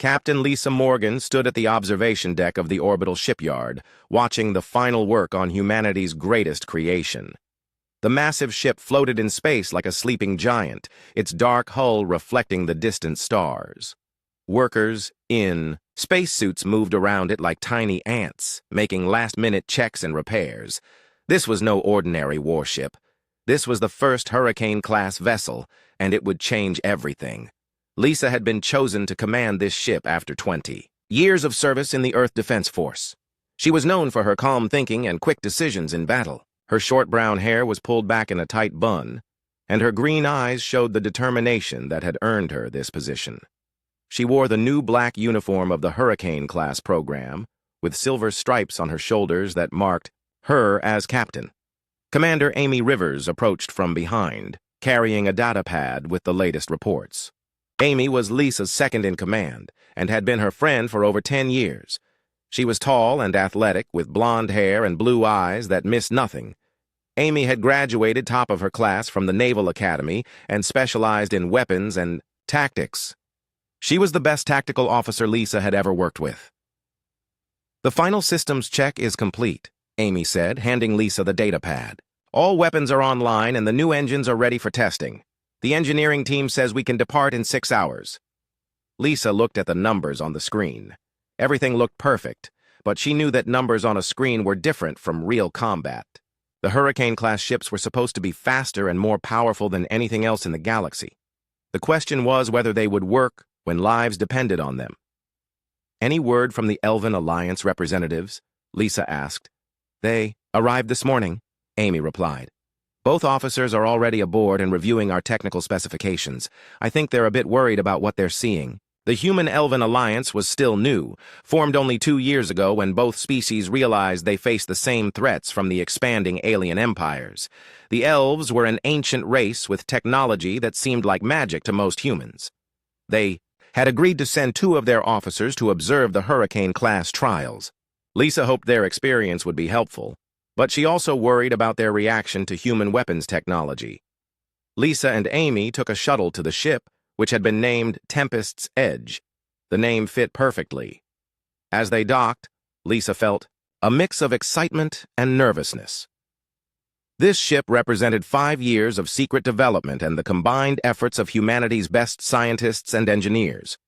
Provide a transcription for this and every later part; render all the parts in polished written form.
Captain Lisa Morgan stood at the observation deck of the orbital shipyard, watching the final work on humanity's greatest creation. The massive ship floated in space like a sleeping giant, its dark hull reflecting the distant stars. Workers in spacesuits moved around it like tiny ants, making last-minute checks and repairs. This was no ordinary warship. This was the first Hurricane-class vessel, and it would change everything. Lisa had been chosen to command this ship after 20 years of service in the Earth Defense Force. She was known for her calm thinking and quick decisions in battle. Her short brown hair was pulled back in a tight bun, and her green eyes showed the determination that had earned her this position. She wore the new black uniform of the Hurricane-class program, with silver stripes on her shoulders that marked her as captain. Commander Amy Rivers approached from behind, carrying a data pad with the latest reports. Amy was Lisa's second-in-command and had been her friend for over 10 years. She was tall and athletic, with blonde hair and blue eyes that missed nothing. Amy had graduated top of her class from the Naval Academy and specialized in weapons and tactics. She was the best tactical officer Lisa had ever worked with. "The final systems check is complete," Amy said, handing Lisa the data pad. "All weapons are online and the new engines are ready for testing. The engineering team says we can depart in 6 hours. Lisa looked at the numbers on the screen. Everything looked perfect, but she knew that numbers on a screen were different from real combat. The Hurricane-class ships were supposed to be faster and more powerful than anything else in the galaxy. The question was whether they would work when lives depended on them. "Any word from the Elven Alliance representatives?" Lisa asked. "They arrived this morning," Amy replied. "Both officers are already aboard and reviewing our technical specifications. I think they're a bit worried about what they're seeing." The Human-Elven Alliance was still new, formed only 2 years ago when both species realized they faced the same threats from the expanding alien empires. The Elves were an ancient race with technology that seemed like magic to most humans. They had agreed to send 2 of their officers to observe the Hurricane-class trials. Lisa hoped their experience would be helpful, but she also worried about their reaction to human weapons technology. Lisa and Amy took a shuttle to the ship, which had been named Tempest's Edge. The name fit perfectly. As they docked, Lisa felt a mix of excitement and nervousness. This ship represented 5 years of secret development and the combined efforts of humanity's best scientists and engineers.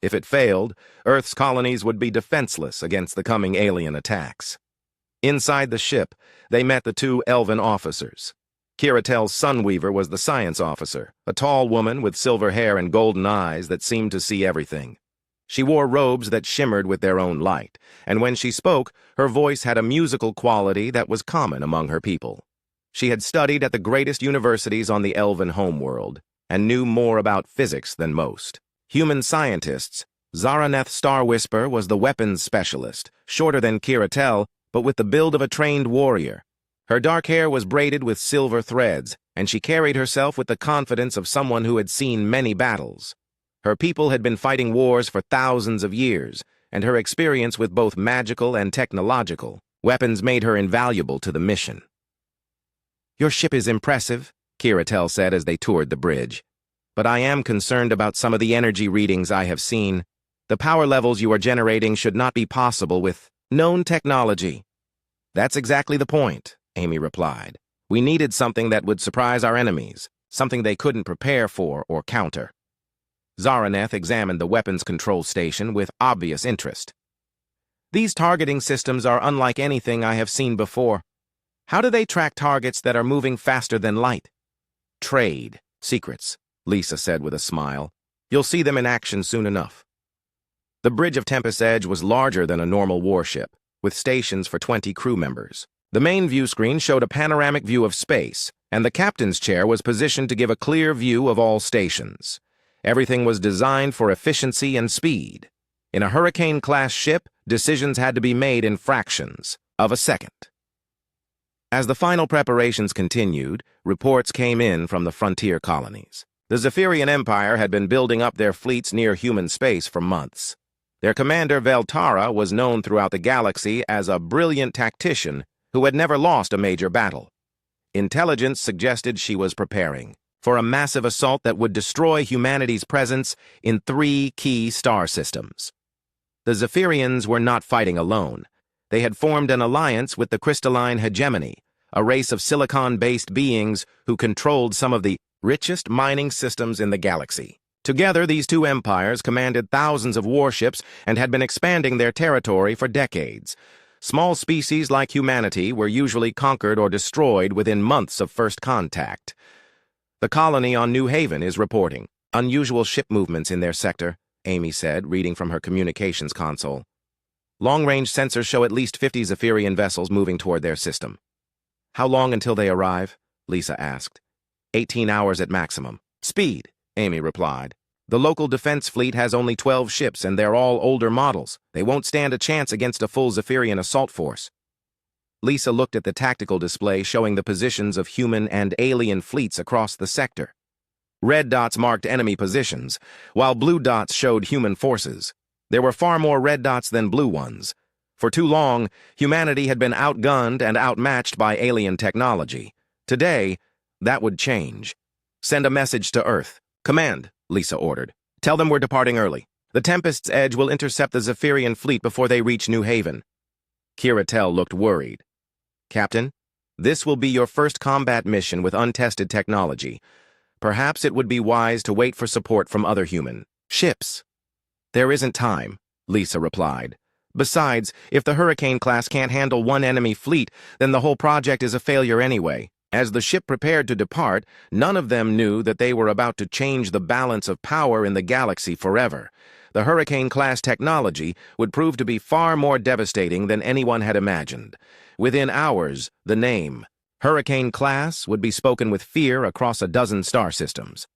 If it failed, Earth's colonies would be defenseless against the coming alien attacks. Inside the ship, they met the 2 Elven officers. Kiratel's Sunweaver was the science officer, a tall woman with silver hair and golden eyes that seemed to see everything. She wore robes that shimmered with their own light, and when she spoke, her voice had a musical quality that was common among her people. She had studied at the greatest universities on the Elven homeworld, and knew more about physics than most. Human scientists, Zaraneth Starwhisper was the weapons specialist, shorter than Kiratel, but with the build of a trained warrior. Her dark hair was braided with silver threads, and she carried herself with the confidence of someone who had seen many battles. Her people had been fighting wars for thousands of years, and her experience with both magical and technological weapons made her invaluable to the mission. "Your ship is impressive," Kiratel said as they toured the bridge. "But I am concerned about some of the energy readings I have seen. The power levels you are generating should not be possible with known technology." "That's exactly the point," Amy replied. "We needed something that would surprise our enemies, something they couldn't prepare for or counter." Zaraneth examined the weapons control station with obvious interest. "These targeting systems are unlike anything I have seen before. How do they track targets that are moving faster than light?" "Trade secrets," Lisa said with a smile. "You'll see them in action soon enough." The bridge of Tempest's Edge was larger than a normal warship, with stations for 20 crew members. The main view screen showed a panoramic view of space, and the captain's chair was positioned to give a clear view of all stations. Everything was designed for efficiency and speed. In a Hurricane-class ship, decisions had to be made in fractions of a second. As the final preparations continued, reports came in from the frontier colonies. The Zephyrian Empire had been building up their fleets near human space for months. Their commander, Veltara, was known throughout the galaxy as a brilliant tactician who had never lost a major battle. Intelligence suggested she was preparing for a massive assault that would destroy humanity's presence in 3 key star systems. The Zephyrians were not fighting alone. They had formed an alliance with the crystalline hegemony, a race of silicon-based beings who controlled some of the richest mining systems in the galaxy. Together, these two empires commanded thousands of warships and had been expanding their territory for decades. Small species like humanity were usually conquered or destroyed within months of first contact. The colony on New Haven is reporting unusual ship movements in their sector, Amy said, reading from her communications console. Long-range sensors show at least 50 Zephyrian vessels moving toward their system. How long until they arrive? Lisa asked. 18 hours at maximum. Speed, Amy replied. The local defense fleet has only 12 ships, and they're all older models. They won't stand a chance against a full Zephyrian assault force. Lisa looked at the tactical display showing the positions of human and alien fleets across the sector. Red dots marked enemy positions, while blue dots showed human forces. There were far more red dots than blue ones. For too long, humanity had been outgunned and outmatched by alien technology. Today, that would change. Send a message to Earth. Command, Lisa ordered. Tell them we're departing early. The Tempest's Edge will intercept the Zephyrian fleet before they reach New Haven. Kira Tell looked worried. Captain, this will be your first combat mission with untested technology. Perhaps it would be wise to wait for support from other human ships. There isn't time, Lisa replied. Besides, if the Hurricane class can't handle one enemy fleet, then the whole project is a failure anyway. As the ship prepared to depart, none of them knew that they were about to change the balance of power in the galaxy forever. The Hurricane-class technology would prove to be far more devastating than anyone had imagined. Within hours, the name, Hurricane-class, would be spoken with fear across a dozen star systems.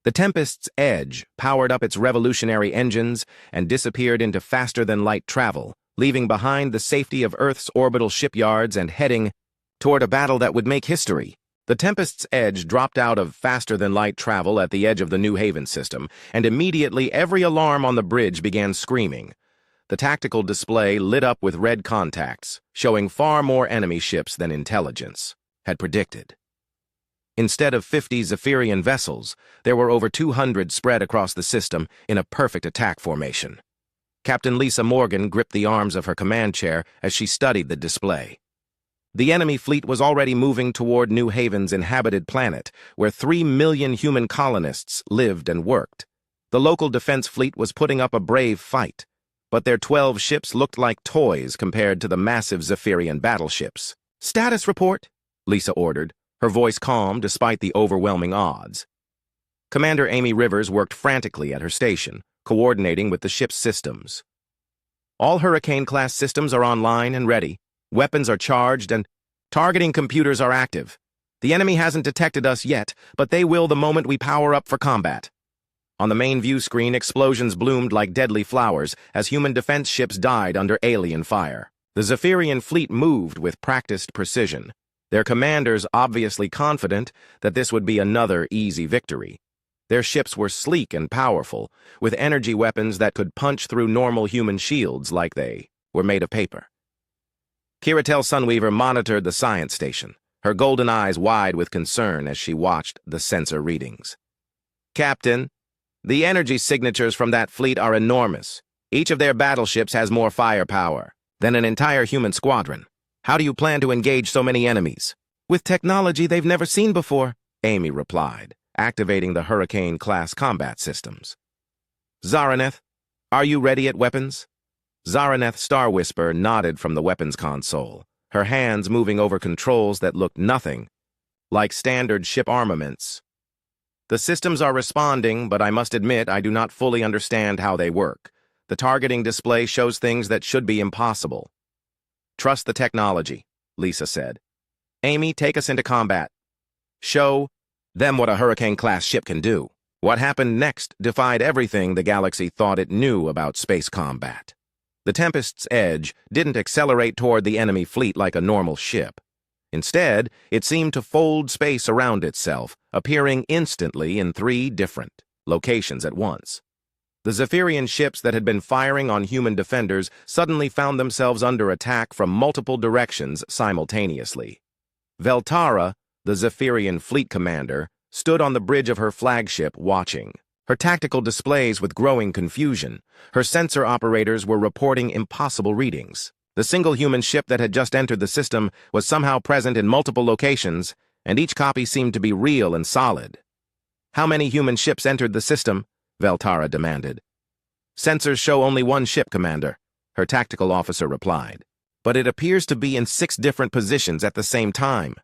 The Tempest's Edge powered up its revolutionary engines and disappeared into faster-than-light travel, leaving behind the safety of Earth's orbital shipyards and heading toward a battle that would make history. The Tempest's Edge dropped out of faster-than-light travel at the edge of the New Haven system, and immediately every alarm on the bridge began screaming. The tactical display lit up with red contacts, showing far more enemy ships than intelligence had predicted. Instead of 50 Zephyrian vessels, there were over 200 spread across the system in a perfect attack formation. Captain Lisa Morgan gripped the arms of her command chair as she studied the display. The enemy fleet was already moving toward New Haven's inhabited planet, where 3 million human colonists lived and worked. The local defense fleet was putting up a brave fight, but their 12 ships looked like toys compared to the massive Zephyrian battleships. Status report, Lisa ordered, her voice calm despite the overwhelming odds. Commander Amy Rivers worked frantically at her station, coordinating with the ship's systems. All Hurricane-class systems are online and ready. Weapons are charged and targeting computers are active. The enemy hasn't detected us yet, but they will the moment we power up for combat. On the main view screen, explosions bloomed like deadly flowers as human defense ships died under alien fire. The Zephyrian fleet moved with practiced precision, their commanders obviously confident that this would be another easy victory. Their ships were sleek and powerful, with energy weapons that could punch through normal human shields like they were made of paper. Kiratel Sunweaver monitored the science station, her golden eyes wide with concern as she watched the sensor readings. Captain, the energy signatures from that fleet are enormous. Each of their battleships has more firepower than an entire human squadron. How do you plan to engage so many enemies? With technology they've never seen before, Amy replied, activating the Hurricane-class combat systems. Zaraneth, are you ready at weapons? Zaraneth Star Whisper nodded from the weapons console, her hands moving over controls that looked nothing like standard ship armaments. The systems are responding, but I must admit I do not fully understand how they work. The targeting display shows things that should be impossible. Trust the technology, Lisa said. Amy, take us into combat. Show them what a Hurricane-class ship can do. What happened next defied everything the galaxy thought it knew about space combat. The Tempest's Edge didn't accelerate toward the enemy fleet like a normal ship. Instead, it seemed to fold space around itself, appearing instantly in 3 different locations at once. The Zephyrian ships that had been firing on human defenders suddenly found themselves under attack from multiple directions simultaneously. Veltara, the Zephyrian fleet commander, stood on the bridge of her flagship watching. Her tactical displays with growing confusion. Her sensor operators were reporting impossible readings. The single human ship that had just entered the system was somehow present in multiple locations, and each copy seemed to be real and solid. "How many human ships entered the system?" Veltara demanded. "Sensors show only one ship, Commander," her tactical officer replied. "But it appears to be in 6 different positions at the same time."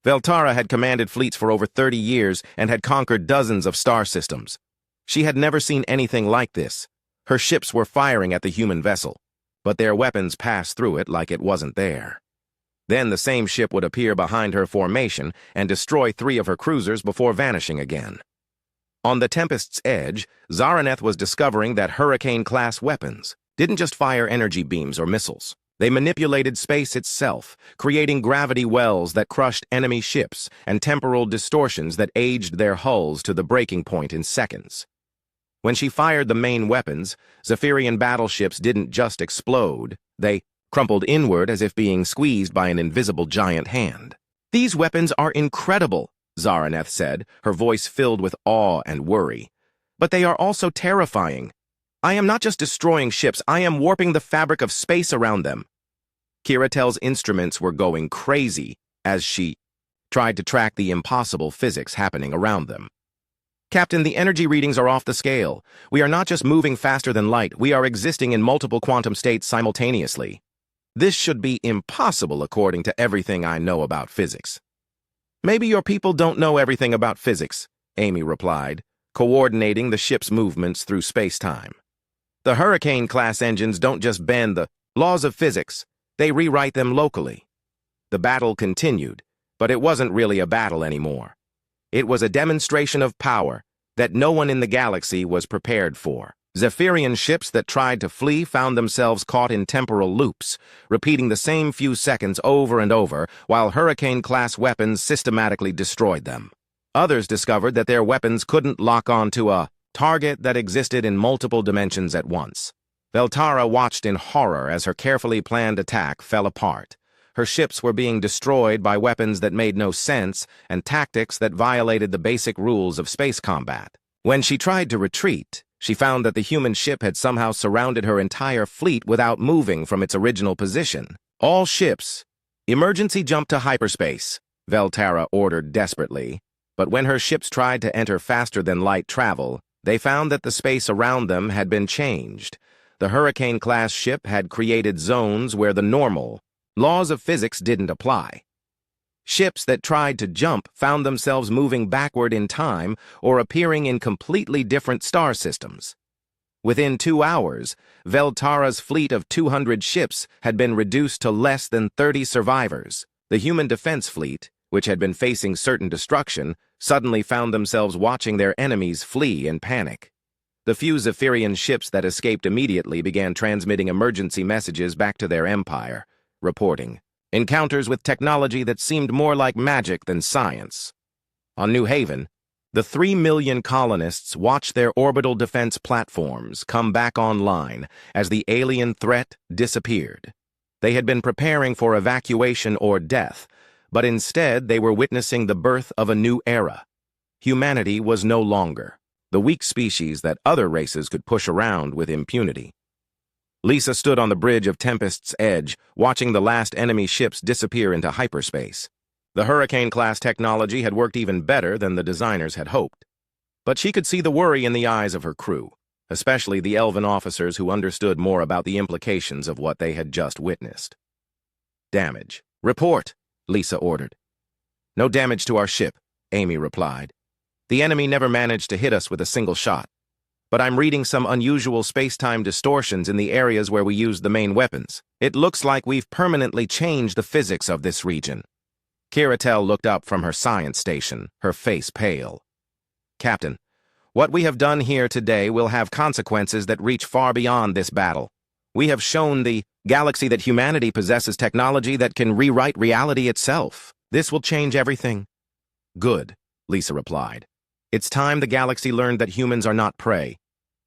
Veltara had commanded fleets for over 30 years and had conquered dozens of star systems. She had never seen anything like this. Her ships were firing at the human vessel, but their weapons passed through it like it wasn't there. Then the same ship would appear behind her formation and destroy 3 of her cruisers before vanishing again. On the Tempest's edge, Zaraneth was discovering that Hurricane-class weapons didn't just fire energy beams or missiles. They manipulated space itself, creating gravity wells that crushed enemy ships and temporal distortions that aged their hulls to the breaking point in seconds. When she fired the main weapons, Zephyrian battleships didn't just explode, they crumpled inward as if being squeezed by an invisible giant hand. "These weapons are incredible," Zaraneth said, her voice filled with awe and worry. "But they are also terrifying. I am not just destroying ships, I am warping the fabric of space around them." Kiratel's instruments were going crazy as she tried to track the impossible physics happening around them. "Captain, the energy readings are off the scale. We are not just moving faster than light, we are existing in multiple quantum states simultaneously. This should be impossible according to everything I know about physics." "Maybe your people don't know everything about physics," Amy replied, coordinating the ship's movements through space-time. "The Hurricane-class engines don't just bend the laws of physics, they rewrite them locally." The battle continued, but it wasn't really a battle anymore. It was a demonstration of power that no one in the galaxy was prepared for. Zephyrian ships that tried to flee found themselves caught in temporal loops, repeating the same few seconds over and over, while Hurricane-class weapons systematically destroyed them. Others discovered that their weapons couldn't lock onto a target that existed in multiple dimensions at once. Veltara watched in horror as her carefully planned attack fell apart. Her ships were being destroyed by weapons that made no sense and tactics that violated the basic rules of space combat. When she tried to retreat, she found that the human ship had somehow surrounded her entire fleet without moving from its original position. "All ships, emergency jump to hyperspace," Veltara ordered desperately. But when her ships tried to enter faster-than-light travel, they found that the space around them had been changed. The Hurricane-class ship had created zones where the normal laws of physics didn't apply. Ships that tried to jump found themselves moving backward in time or appearing in completely different star systems. Within 2 hours, Veltara's fleet of 200 ships had been reduced to less than 30 survivors. The human defense fleet, which had been facing certain destruction, suddenly found themselves watching their enemies flee in panic. The few Zephyrian ships that escaped immediately began transmitting emergency messages back to their empire, reporting encounters with technology that seemed more like magic than science. On New Haven, the 3 million colonists watched their orbital defense platforms come back online as the alien threat disappeared. They had been preparing for evacuation or death, but instead they were witnessing the birth of a new era. Humanity was no longer the weak species that other races could push around with impunity. Lisa stood on the bridge of Tempest's edge, watching the last enemy ships disappear into hyperspace. The Hurricane-class technology had worked even better than the designers had hoped. But she could see the worry in the eyes of her crew, especially the elven officers who understood more about the implications of what they had just witnessed. "Damage. Report," Lisa ordered. "No damage to our ship," Amy replied. "The enemy never managed to hit us with a single shot. But I'm reading some unusual space-time distortions in the areas where we used the main weapons. It looks like we've permanently changed the physics of this region." Kiratel looked up from her science station, her face pale. "Captain, what we have done here today will have consequences that reach far beyond this battle. We have shown the galaxy that humanity possesses technology that can rewrite reality itself. This will change everything." "Good," Lisa replied. "It's time the galaxy learned that humans are not prey."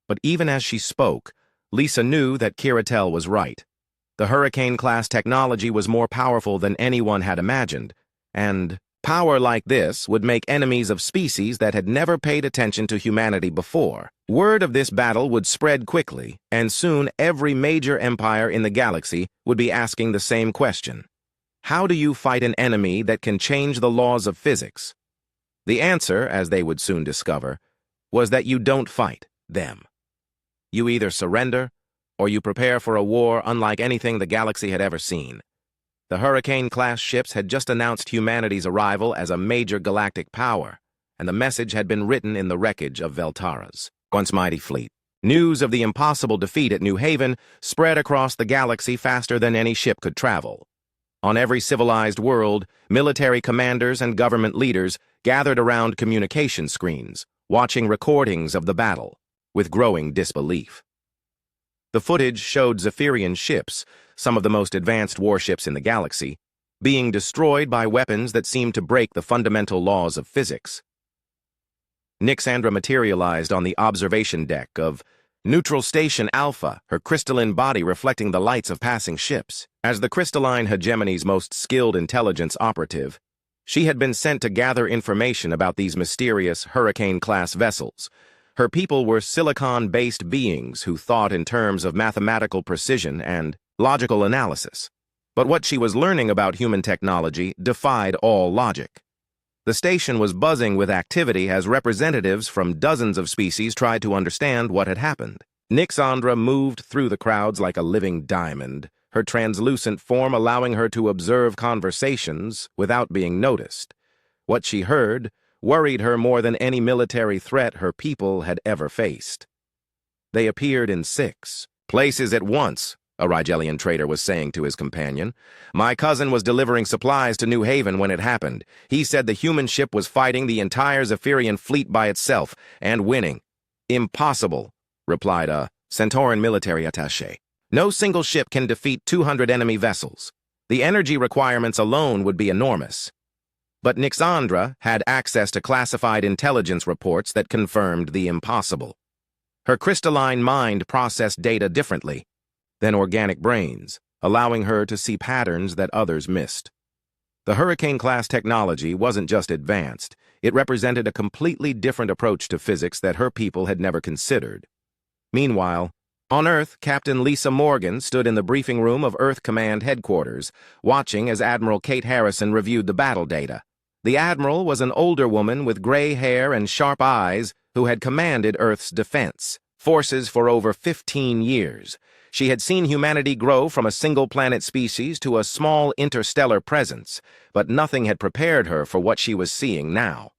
But even as she spoke, Lisa knew that Kiratel was right. The Hurricane-class technology was more powerful than anyone had imagined, and Power like this would make enemies of species that had never paid attention to humanity before. Word of this battle would spread quickly, and soon every major empire in the galaxy would be asking the same question. How do you fight an enemy that can change the laws of physics? The answer, as they would soon discover, was that you don't fight them. You either surrender, or you prepare for a war unlike anything the galaxy had ever seen. The Hurricane-class ships had just announced humanity's arrival as a major galactic power, and the message had been written in the wreckage of Veltara's once mighty fleet. News of the impossible defeat at New Haven spread across the galaxy faster than any ship could travel. On every civilized world, military commanders and government leaders gathered around communication screens, watching recordings of the battle, with growing disbelief. The footage showed Zephyrian ships, some of the most advanced warships in the galaxy, being destroyed by weapons that seemed to break the fundamental laws of physics. Nyxandra materialized on the observation deck of Neutral Station Alpha, her crystalline body reflecting the lights of passing ships. As the crystalline hegemony's most skilled intelligence operative, she had been sent to gather information about these mysterious Hurricane-class vessels. Her people were silicon-based beings who thought in terms of mathematical precision and logical analysis. But what she was learning about human technology defied all logic. The station was buzzing with activity as representatives from dozens of species tried to understand what had happened. Nyxandra moved through the crowds like a living diamond, her translucent form allowing her to observe conversations without being noticed. What she heard worried her more than any military threat her people had ever faced. They appeared in 6 places at once, a Rigelian trader was saying to his companion. My cousin was delivering supplies to New Haven when it happened. He said the human ship was fighting the entire Zephyrian fleet by itself and winning. Impossible, replied a Centauran military attaché. No single ship can defeat 200 enemy vessels. The energy requirements alone would be enormous. But Nyxandra had access to classified intelligence reports that confirmed the impossible. Her crystalline mind processed data differently than organic brains, allowing her to see patterns that others missed. The Hurricane-class technology wasn't just advanced, it represented a completely different approach to physics that her people had never considered. Meanwhile, on Earth, Captain Lisa Morgan stood in the briefing room of Earth Command Headquarters, watching as Admiral Kate Harrison reviewed the battle data. The Admiral was an older woman with gray hair and sharp eyes who had commanded Earth's defense forces for over 15 years. She had seen humanity grow from a single-planet species to a small interstellar presence, but nothing had prepared her for what she was seeing now.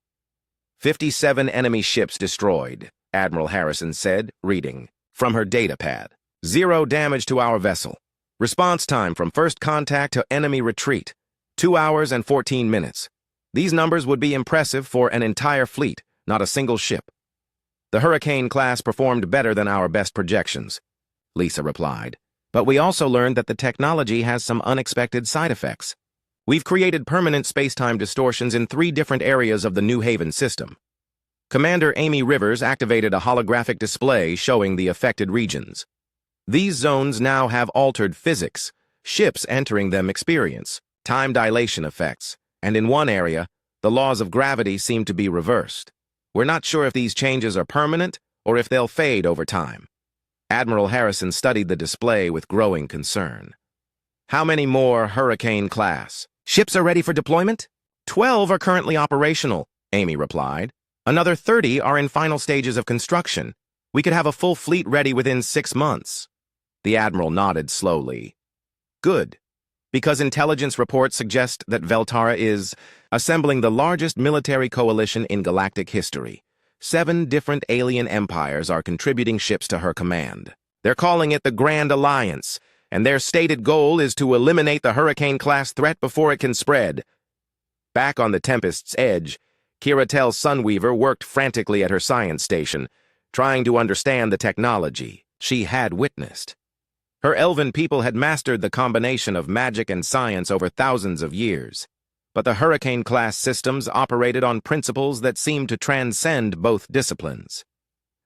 57 enemy ships destroyed, Admiral Harrison said, reading from her datapad. 0 damage to our vessel. Response time from first contact to enemy retreat, 2 hours and 14 minutes. These numbers would be impressive for an entire fleet, not a single ship. The Hurricane class performed better than our best projections, Lisa replied. But we also learned that the technology has some unexpected side effects. We've created permanent space-time distortions in 3 different areas of the New Haven system. Commander Amy Rivers activated a holographic display showing the affected regions. These zones now have altered physics. Ships entering them experience time dilation effects, and in one area, the laws of gravity seem to be reversed. We're not sure if these changes are permanent or if they'll fade over time. Admiral Harrison studied the display with growing concern. How many more Hurricane-class ships are ready for deployment? 12 are currently operational, Amy replied. Another 30 are in final stages of construction. We could have a full fleet ready within 6 months. The Admiral nodded slowly. Good, because intelligence reports suggest that Veltara is assembling the largest military coalition in galactic history. 7 different alien empires are contributing ships to her command. They're calling it the Grand Alliance, and their stated goal is to eliminate the Hurricane-class threat before it can spread. Back on the Tempest's edge, Kiratel Sunweaver worked frantically at her science station, trying to understand the technology she had witnessed. Her elven people had mastered the combination of magic and science over thousands of years. But the Hurricane-class systems operated on principles that seemed to transcend both disciplines.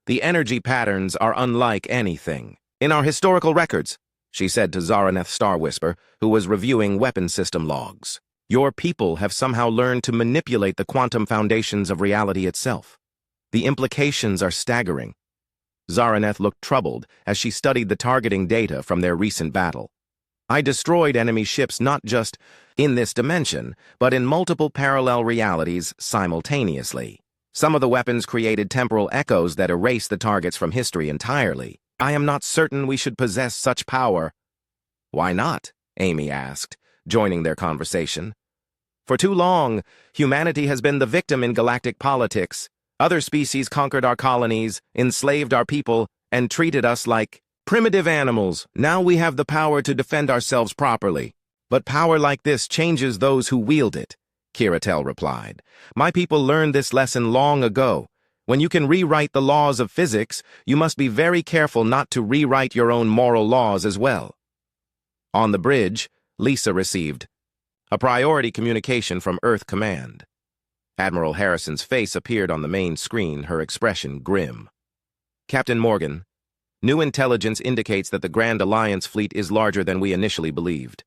The energy patterns are unlike anything in our historical records, she said to Zaraneth Starwhisper, who was reviewing weapon system logs. Your people have somehow learned to manipulate the quantum foundations of reality itself. The implications are staggering. Zaraneth looked troubled as she studied the targeting data from their recent battle. I destroyed enemy ships not just in this dimension, but in multiple parallel realities simultaneously. Some of the weapons created temporal echoes that erase the targets from history entirely. I am not certain we should possess such power. Why not? Amy asked, joining their conversation. For too long, humanity has been the victim in galactic politics. Other species conquered our colonies, enslaved our people, and treated us like primitive animals. Now we have the power to defend ourselves properly. But power like this changes those who wield it, Kiratel replied. My people learned this lesson long ago. When you can rewrite the laws of physics, you must be very careful not to rewrite your own moral laws as well. On the bridge, Lisa received a priority communication from Earth Command. Admiral Harrison's face appeared on the main screen, her expression grim. Captain Morgan, new intelligence indicates that the Grand Alliance fleet is larger than we initially believed.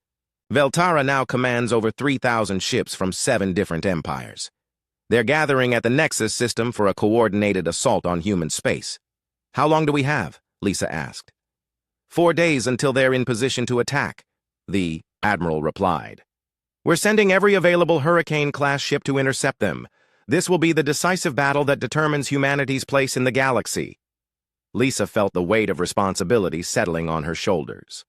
Veltara now commands over 3,000 ships from 7 different empires. They're gathering at the Nexus system for a coordinated assault on human space. How long do we have? Lisa asked. 4 days until they're in position to attack, the Admiral replied. We're sending every available Hurricane-class ship to intercept them. This will be the decisive battle that determines humanity's place in the galaxy. Lisa felt the weight of responsibility settling on her shoulders.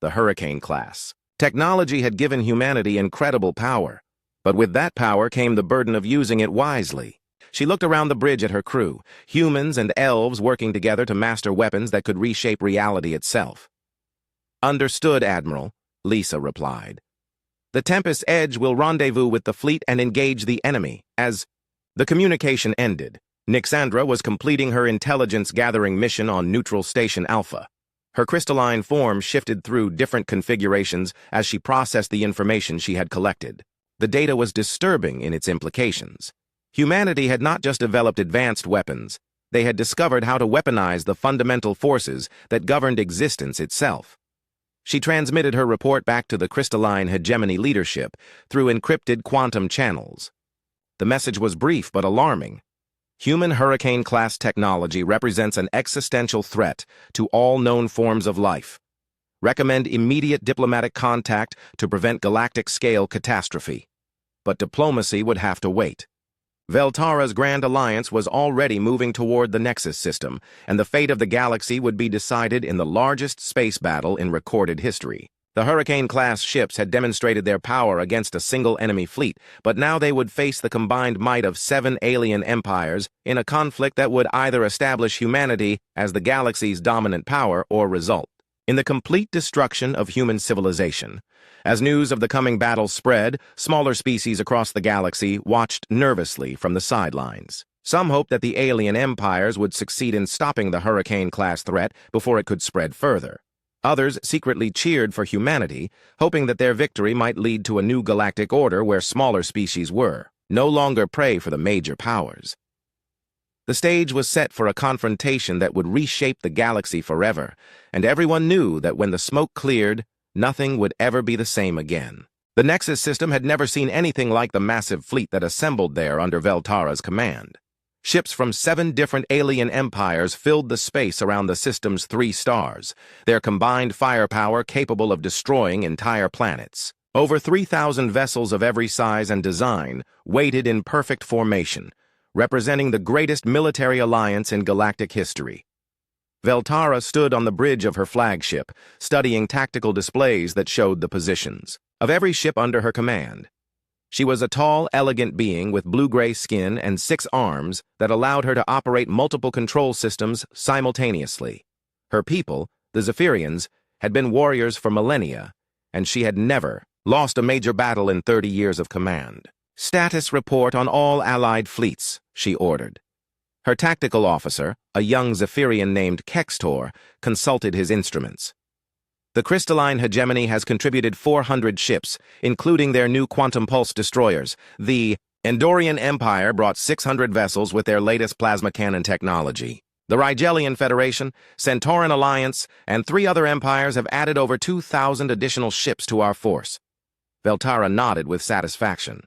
The Hurricane class. Technology had given humanity incredible power, but with that power came the burden of using it wisely. She looked around the bridge at her crew, humans and elves working together to master weapons that could reshape reality itself. Understood, Admiral, Lisa replied. The Tempest's Edge will rendezvous with the fleet and engage the enemy. As the communication ended, Nixandra was completing her intelligence-gathering mission on Neutral Station Alpha. Her crystalline form shifted through different configurations as she processed the information she had collected. The data was disturbing in its implications. Humanity had not just developed advanced weapons, they had discovered how to weaponize the fundamental forces that governed existence itself. She transmitted her report back to the crystalline hegemony leadership through encrypted quantum channels. The message was brief but alarming. Human Hurricane-class technology represents an existential threat to all known forms of life. Recommend immediate diplomatic contact to prevent galactic-scale catastrophe. But diplomacy would have to wait. Veltara's Grand Alliance was already moving toward the Nexus system, and the fate of the galaxy would be decided in the largest space battle in recorded history. The Hurricane-class ships had demonstrated their power against a single enemy fleet, but now they would face the combined might of 7 alien empires in a conflict that would either establish humanity as the galaxy's dominant power or result in the complete destruction of human civilization. As news of the coming battle spread, smaller species across the galaxy watched nervously from the sidelines. Some hoped that the alien empires would succeed in stopping the Hurricane-class threat before it could spread further. Others secretly cheered for humanity, hoping that their victory might lead to a new galactic order where smaller species were no longer prey for the major powers. The stage was set for a confrontation that would reshape the galaxy forever, and everyone knew that when the smoke cleared, nothing would ever be the same again. The Nexus system had never seen anything like the massive fleet that assembled there under Veltara's command. Ships from 7 different alien empires filled the space around the system's 3 stars, their combined firepower capable of destroying entire planets. Over 3,000 vessels of every size and design waited in perfect formation, representing the greatest military alliance in galactic history. Veltara stood on the bridge of her flagship, studying tactical displays that showed the positions of every ship under her command. She was a tall, elegant being with blue-gray skin and 6 arms that allowed her to operate multiple control systems simultaneously. Her people, the Zephyrians, had been warriors for millennia, and she had never lost a major battle in 30 years of command. "Status report on all Allied fleets," she ordered. Her tactical officer, a young Zephyrian named Kextor, consulted his instruments. The crystalline hegemony has contributed 400 ships, including their new quantum pulse destroyers. The Endorian Empire brought 600 vessels with their latest plasma cannon technology. The Rigelian Federation, Centauran Alliance, and 3 other empires have added over 2,000 additional ships to our force. Veltara nodded with satisfaction.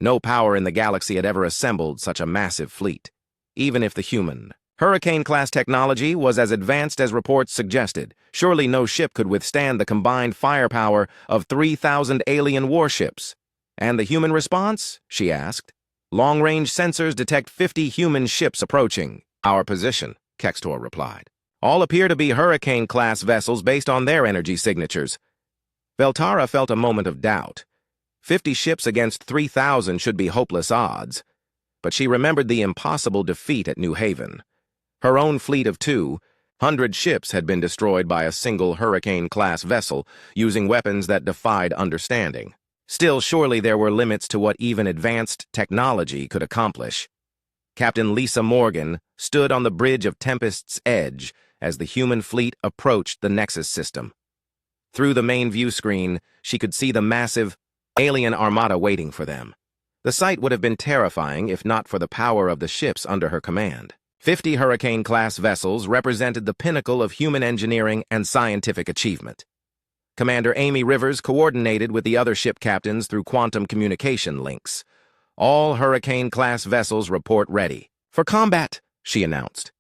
No power in the galaxy had ever assembled such a massive fleet. Even if the human Hurricane-class technology was as advanced as reports suggested, surely no ship could withstand the combined firepower of 3,000 alien warships. And the human response? She asked. Long-range sensors detect 50 human ships approaching our position, Kextor replied. All appear to be Hurricane-class vessels based on their energy signatures. Veltara felt a moment of doubt. 50 ships against 3,000 should be hopeless odds. But she remembered the impossible defeat at New Haven. Her own fleet of 200 ships had been destroyed by a single Hurricane-class vessel using weapons that defied understanding. Still, surely there were limits to what even advanced technology could accomplish. Captain Lisa Morgan stood on the bridge of Tempest's Edge as the human fleet approached the Nexus system. Through the main view screen, she could see the massive alien armada waiting for them. The sight would have been terrifying if not for the power of the ships under her command. 50 Hurricane-class vessels represented the pinnacle of human engineering and scientific achievement. Commander Amy Rivers coordinated with the other ship captains through quantum communication links. All Hurricane-class vessels report ready. For combat, she announced.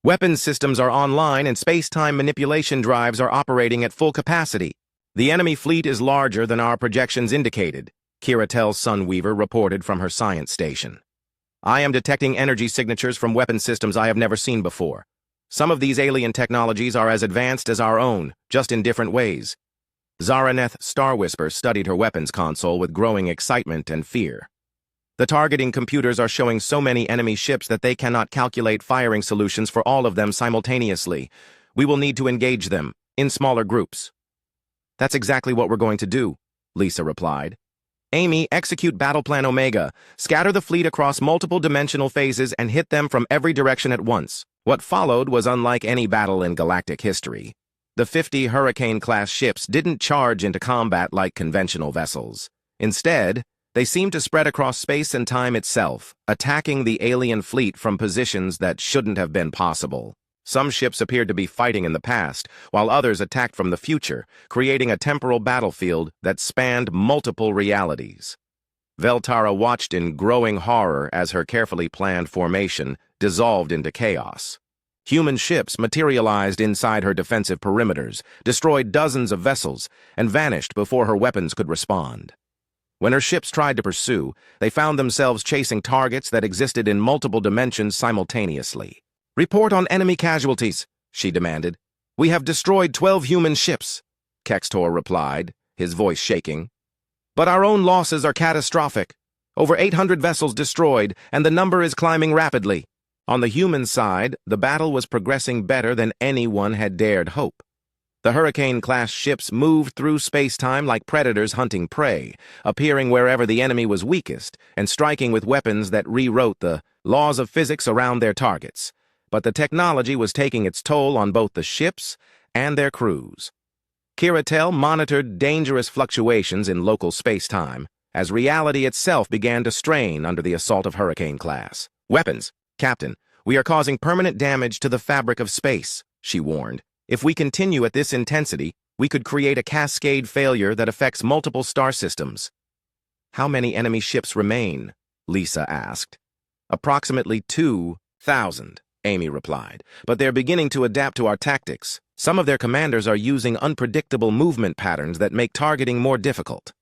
Weapons systems are online and space-time manipulation drives are operating at full capacity. The enemy fleet is larger than our projections indicated, Kiratel Sunweaver reported from her science station. I am detecting energy signatures from weapon systems I have never seen before. Some of these alien technologies are as advanced as our own, just in different ways. Zaraneth Starwhisper studied her weapons console with growing excitement and fear. The targeting computers are showing so many enemy ships that they cannot calculate firing solutions for all of them simultaneously. We will need to engage them, in smaller groups. That's exactly what we're going to do, Lisa replied. Amy, execute Battle Plan Omega. Scatter the fleet across multiple dimensional phases and hit them from every direction at once. What followed was unlike any battle in galactic history. The 50 Hurricane-class ships didn't charge into combat like conventional vessels. Instead, they seemed to spread across space and time itself, attacking the alien fleet from positions that shouldn't have been possible. Some ships appeared to be fighting in the past, while others attacked from the future, creating a temporal battlefield that spanned multiple realities. Veltara watched in growing horror as her carefully planned formation dissolved into chaos. Human ships materialized inside her defensive perimeters, destroyed dozens of vessels, and vanished before her weapons could respond. When her ships tried to pursue, they found themselves chasing targets that existed in multiple dimensions simultaneously. Report on enemy casualties, she demanded. We have destroyed 12 human ships, Kextor replied, his voice shaking. But our own losses are catastrophic. Over 800 vessels destroyed, and the number is climbing rapidly. On the human side, the battle was progressing better than anyone had dared hope. The Hurricane-class ships moved through space-time like predators hunting prey, appearing wherever the enemy was weakest and striking with weapons that rewrote the laws of physics around their targets. But the technology was taking its toll on both the ships and their crews. Kiratel monitored dangerous fluctuations in local space-time as reality itself began to strain under the assault of Hurricane-class. Weapons, Captain, we are causing permanent damage to the fabric of space, she warned. If we continue at this intensity, we could create a cascade failure that affects multiple star systems. How many enemy ships remain? Lisa asked. Approximately 2,000, Amy replied, but they're beginning to adapt to our tactics. Some of their commanders are using unpredictable movement patterns that make targeting more difficult.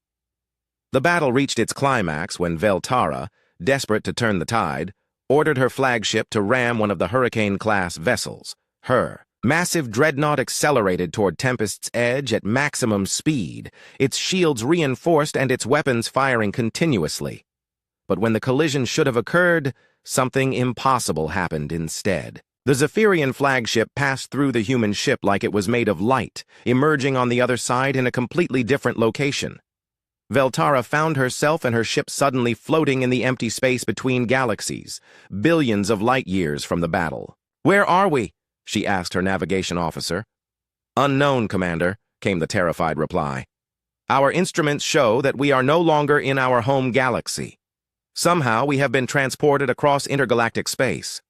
The battle reached its climax when Veltara, desperate to turn the tide, ordered her flagship to ram one of the Hurricane-class vessels. Her massive dreadnought accelerated toward Tempest's Edge at maximum speed, its shields reinforced and its weapons firing continuously. But when the collision should have occurred, something impossible happened instead. The Zephyrian flagship passed through the human ship like it was made of light, emerging on the other side in a completely different location. Veltara found herself and her ship suddenly floating in the empty space between galaxies, billions of light years from the battle. Where are we? She asked her navigation officer. Unknown, Commander, came the terrified reply. Our instruments show that we are no longer in our home galaxy. Somehow we have been transported across intergalactic space.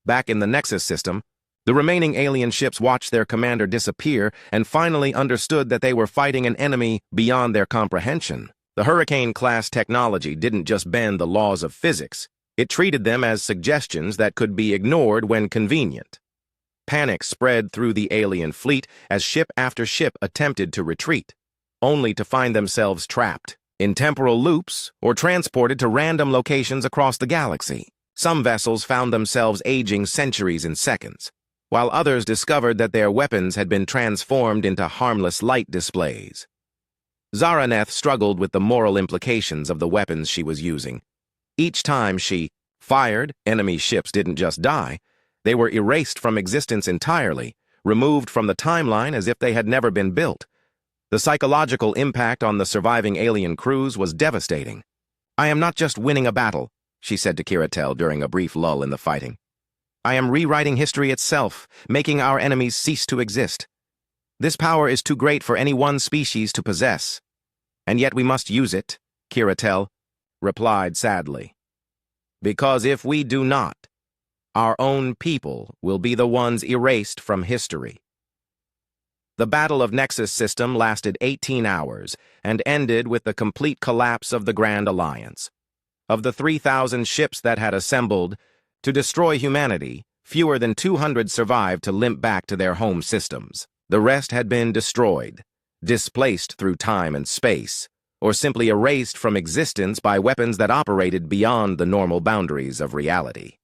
Back in the Nexus system, The remaining alien ships watched their commander disappear and finally understood that they were fighting an enemy beyond their comprehension. The Hurricane-class technology didn't just bend the laws of physics. It treated them as suggestions that could be ignored when convenient. Panic spread through the alien fleet as ship after ship attempted to retreat, only to find themselves trapped in temporal loops or transported to random locations across the galaxy. Some vessels found themselves aging centuries in seconds, while others discovered that their weapons had been transformed into harmless light displays. Zaraneth struggled with the moral implications of the weapons she was using. Each time she fired, enemy ships didn't just die, they were erased from existence entirely, removed from the timeline as if they had never been built. The psychological impact on the surviving alien crews was devastating. "I am not just winning a battle," she said to Kiratel during a brief lull in the fighting. "I am rewriting history itself, making our enemies cease to exist. This power is too great for any one species to possess. And yet we must use it," Kiratel replied sadly. "Because if we do not, our own people will be the ones erased from history." The Battle of Nexus system lasted 18 hours and ended with the complete collapse of the Grand Alliance. Of the 3,000 ships that had assembled to destroy humanity, fewer than 200 survived to limp back to their home systems. The rest had been destroyed, displaced through time and space, or simply erased from existence by weapons that operated beyond the normal boundaries of reality.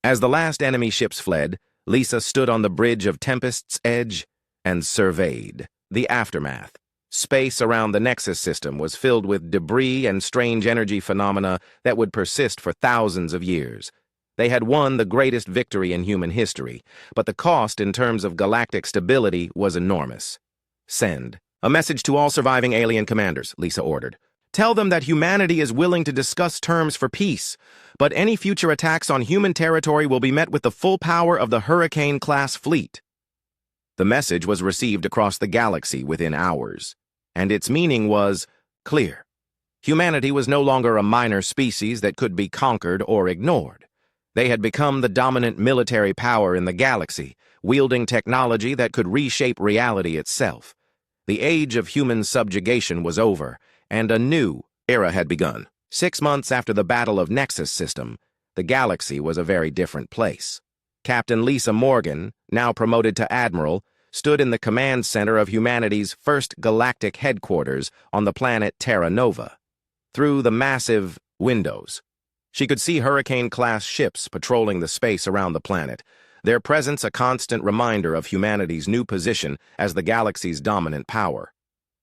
As the last enemy ships fled, Lisa stood on the bridge of Tempest's Edge and surveyed the aftermath. Space around the Nexus system was filled with debris and strange energy phenomena that would persist for thousands of years. They had won the greatest victory in human history, but the cost in terms of galactic stability was enormous. "Send a message to all surviving alien commanders," Lisa ordered. "Tell them that humanity is willing to discuss terms for peace, but any future attacks on human territory will be met with the full power of the Hurricane-class fleet." The message was received across the galaxy within hours, and its meaning was clear. Humanity was no longer a minor species that could be conquered or ignored. They had become the dominant military power in the galaxy, wielding technology that could reshape reality itself. The age of human subjugation was over, and a new era had begun. 6 months after the Battle of Nexus system, the galaxy was a very different place. Captain Lisa Morgan, now promoted to Admiral, stood in the command center of humanity's first galactic headquarters on the planet Terra Nova. Through the massive windows, she could see Hurricane-class ships patrolling the space around the planet, their presence a constant reminder of humanity's new position as the galaxy's dominant power.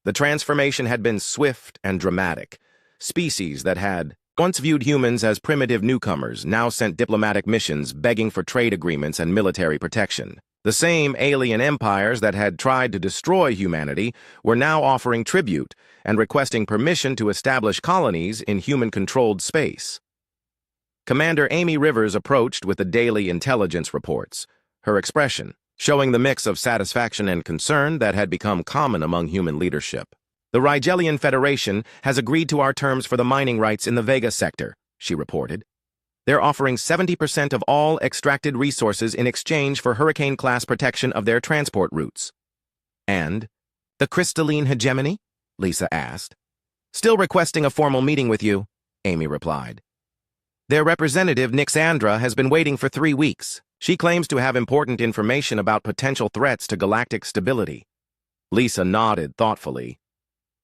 The transformation had been swift and dramatic. Species that had once viewed humans as primitive newcomers now sent diplomatic missions begging for trade agreements and military protection. The same alien empires that had tried to destroy humanity were now offering tribute and requesting permission to establish colonies in human-controlled space. Commander Amy Rivers approached with the daily intelligence reports, her expression showing the mix of satisfaction and concern that had become common among human leadership. "The Rigelian Federation has agreed to our terms for the mining rights in the Vega sector," she reported. "They're offering 70% of all extracted resources in exchange for Hurricane-class protection of their transport routes." "And the crystalline hegemony?" Lisa asked. "Still requesting a formal meeting with you," Amy replied. "Their representative, Nixandra, has been waiting for 3 weeks. She claims to have important information about potential threats to galactic stability." Lisa nodded thoughtfully.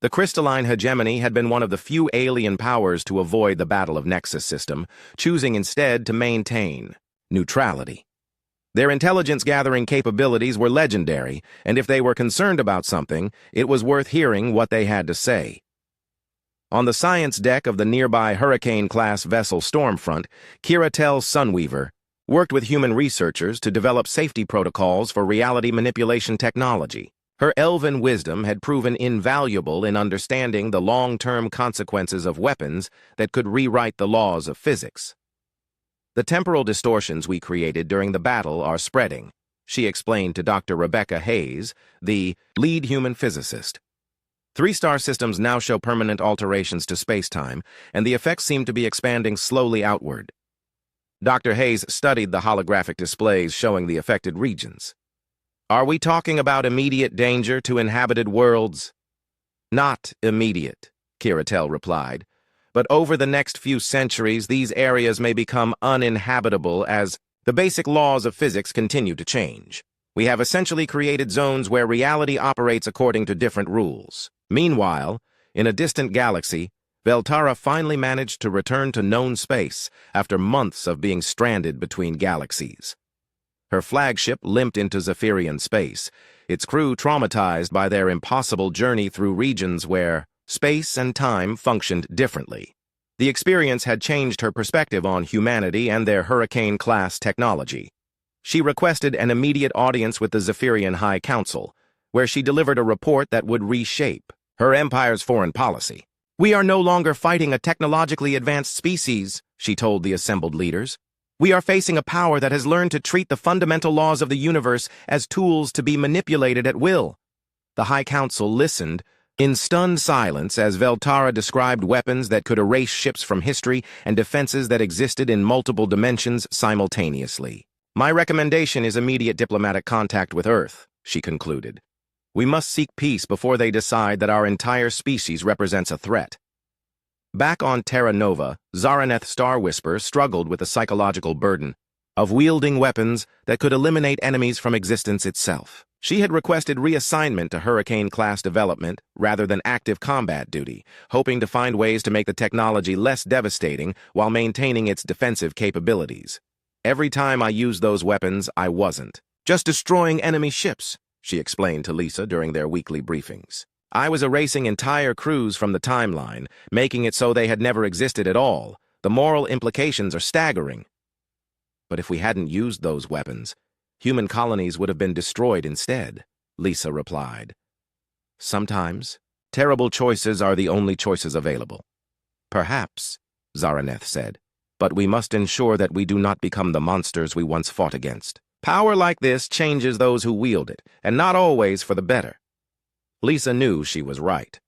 The crystalline hegemony had been one of the few alien powers to avoid the Battle of Nexus system, choosing instead to maintain neutrality. Their intelligence-gathering capabilities were legendary, and if they were concerned about something, it was worth hearing what they had to say. On the science deck of the nearby Hurricane-class vessel Stormfront, Kiratel Sunweaver worked with human researchers to develop safety protocols for reality manipulation technology. Her elven wisdom had proven invaluable in understanding the long-term consequences of weapons that could rewrite the laws of physics. "The temporal distortions we created during the battle are spreading," she explained to Dr. Rebecca Hayes, the lead human physicist. 3-star systems now show permanent alterations to space-time, and the effects seem to be expanding slowly outward. Dr. Hayes studied the holographic displays showing the affected regions. Are we talking about immediate danger to inhabited worlds? Not immediate, Kiratel replied. But over the next few centuries, these areas may become uninhabitable as the basic laws of physics continue to change. We have essentially created zones where reality operates according to different rules. Meanwhile, in a distant galaxy, Veltara finally managed to return to known space after months of being stranded between galaxies. Her flagship limped into Zephyrian space, its crew traumatized by their impossible journey through regions where space and time functioned differently. The experience had changed her perspective on humanity and their Hurricane-class technology. She requested an immediate audience with the Zephyrian High Council, where she delivered a report that would reshape her empire's foreign policy. We are no longer fighting a technologically advanced species, she told the assembled leaders. We are facing a power that has learned to treat the fundamental laws of the universe as tools to be manipulated at will. The High Council listened in stunned silence as Veltara described weapons that could erase ships from history and defenses that existed in multiple dimensions simultaneously. My recommendation is immediate diplomatic contact with Earth, she concluded. We must seek peace before they decide that our entire species represents a threat. Back on Terra Nova, Zaraneth Star Whisper struggled with the psychological burden of wielding weapons that could eliminate enemies from existence itself. She had requested reassignment to Hurricane-class development rather than active combat duty, hoping to find ways to make the technology less devastating while maintaining its defensive capabilities. Every time I used those weapons, I wasn't just destroying enemy ships, she explained to Lisa during their weekly briefings. I was erasing entire crews from the timeline, making it so they had never existed at all. The moral implications are staggering. But if we hadn't used those weapons, human colonies would have been destroyed instead, Lisa replied. Sometimes, terrible choices are the only choices available. Perhaps, Zaraneth said, but we must ensure that we do not become the monsters we once fought against. Power like this changes those who wield it, and not always for the better. Lisa knew she was right.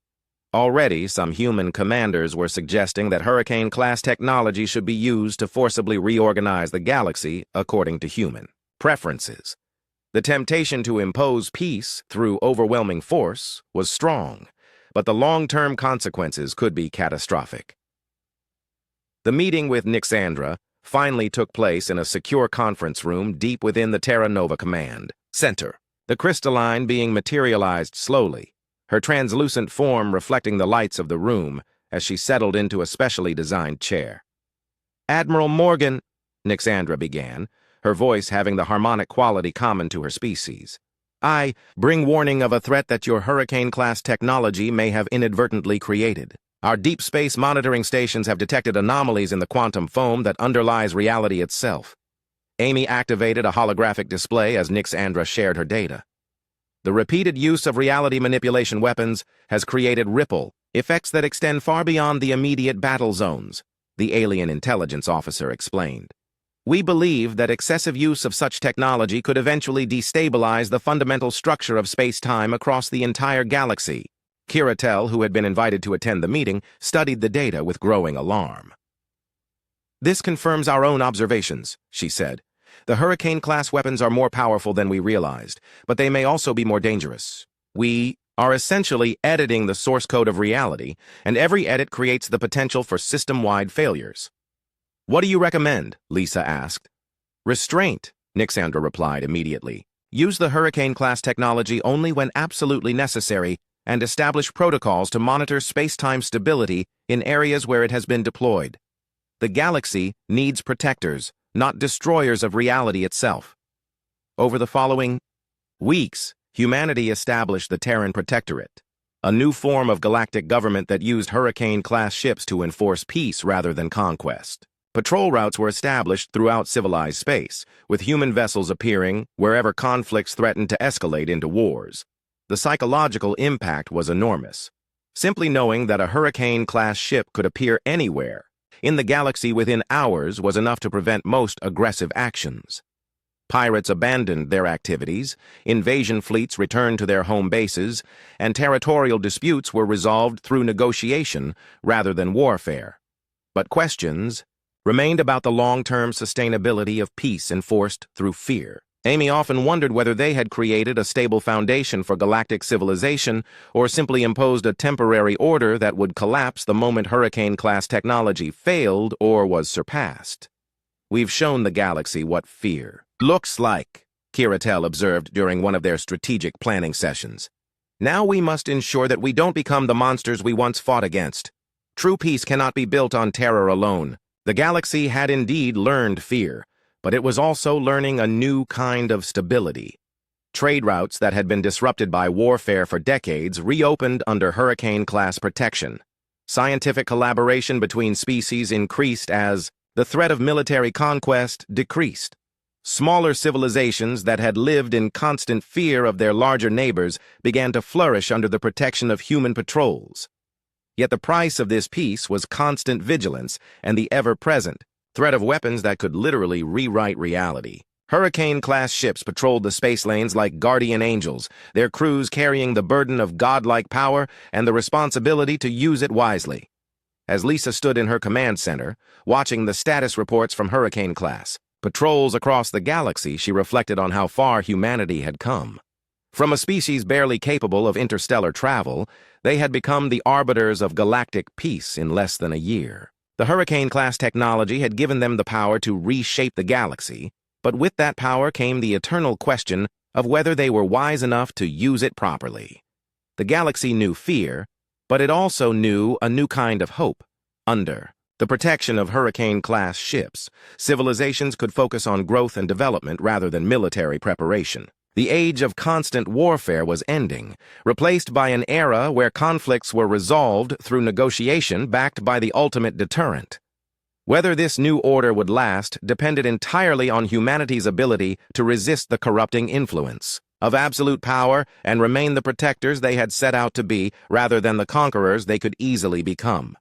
Already, some human commanders were suggesting that Hurricane-class technology should be used to forcibly reorganize the galaxy according to human preferences. The temptation to impose peace through overwhelming force was strong, but the long-term consequences could be catastrophic. The meeting with Nixandra finally took place in a secure conference room deep within the Terra Nova Command Center, the crystalline being materialized slowly, her translucent form reflecting the lights of the room as she settled into a specially designed chair. Admiral Morgan, Nixandra began, her voice having the harmonic quality common to her species. I bring warning of a threat that your Hurricane-class technology may have inadvertently created. Our deep space monitoring stations have detected anomalies in the quantum foam that underlies reality itself. Amy activated a holographic display as Nixandra shared her data. The repeated use of reality manipulation weapons has created ripple effects that extend far beyond the immediate battle zones, the alien intelligence officer explained. We believe that excessive use of such technology could eventually destabilize the fundamental structure of space-time across the entire galaxy. Kiratel, who had been invited to attend the meeting, studied the data with growing alarm. This confirms our own observations, she said. The Hurricane-class weapons are more powerful than we realized, but they may also be more dangerous. We are essentially editing the source code of reality, and every edit creates the potential for system-wide failures. What do you recommend? Lisa asked. Restraint, Nixandra replied immediately. Use the Hurricane-class technology only when absolutely necessary, and establish protocols to monitor space-time stability in areas where it has been deployed. The galaxy needs protectors, not destroyers of reality itself. Over the following weeks, humanity established the Terran Protectorate, a new form of galactic government that used Hurricane-class ships to enforce peace rather than conquest. Patrol routes were established throughout civilized space, with human vessels appearing wherever conflicts threatened to escalate into wars. The psychological impact was enormous. Simply knowing that a Hurricane-class ship could appear anywhere in the galaxy within hours was enough to prevent most aggressive actions. Pirates abandoned their activities, invasion fleets returned to their home bases, and territorial disputes were resolved through negotiation rather than warfare. But questions remained about the long-term sustainability of peace enforced through fear. Amy often wondered whether they had created a stable foundation for galactic civilization or simply imposed a temporary order that would collapse the moment Hurricane-class technology failed or was surpassed. "We've shown the galaxy what fear looks like," Kiratel observed during one of their strategic planning sessions. "Now we must ensure that we don't become the monsters we once fought against. True peace cannot be built on terror alone." The galaxy had indeed learned fear, but it was also learning a new kind of stability. Trade routes that had been disrupted by warfare for decades reopened under Hurricane-class protection. Scientific collaboration between species increased as the threat of military conquest decreased. Smaller civilizations that had lived in constant fear of their larger neighbors began to flourish under the protection of human patrols. Yet the price of this peace was constant vigilance and the ever-present threat of weapons that could literally rewrite reality. Hurricane-class ships patrolled the space lanes like guardian angels, their crews carrying the burden of godlike power and the responsibility to use it wisely. As Lisa stood in her command center, watching the status reports from Hurricane-class patrols across the galaxy, she reflected on how far humanity had come. From a species barely capable of interstellar travel, they had become the arbiters of galactic peace in less than a year. The Hurricane-class technology had given them the power to reshape the galaxy, but with that power came the eternal question of whether they were wise enough to use it properly. The galaxy knew fear, but it also knew a new kind of hope. Under the protection of Hurricane-class ships, civilizations could focus on growth and development rather than military preparation. The age of constant warfare was ending, replaced by an era where conflicts were resolved through negotiation backed by the ultimate deterrent. Whether this new order would last depended entirely on humanity's ability to resist the corrupting influence of absolute power and remain the protectors they had set out to be rather than the conquerors they could easily become.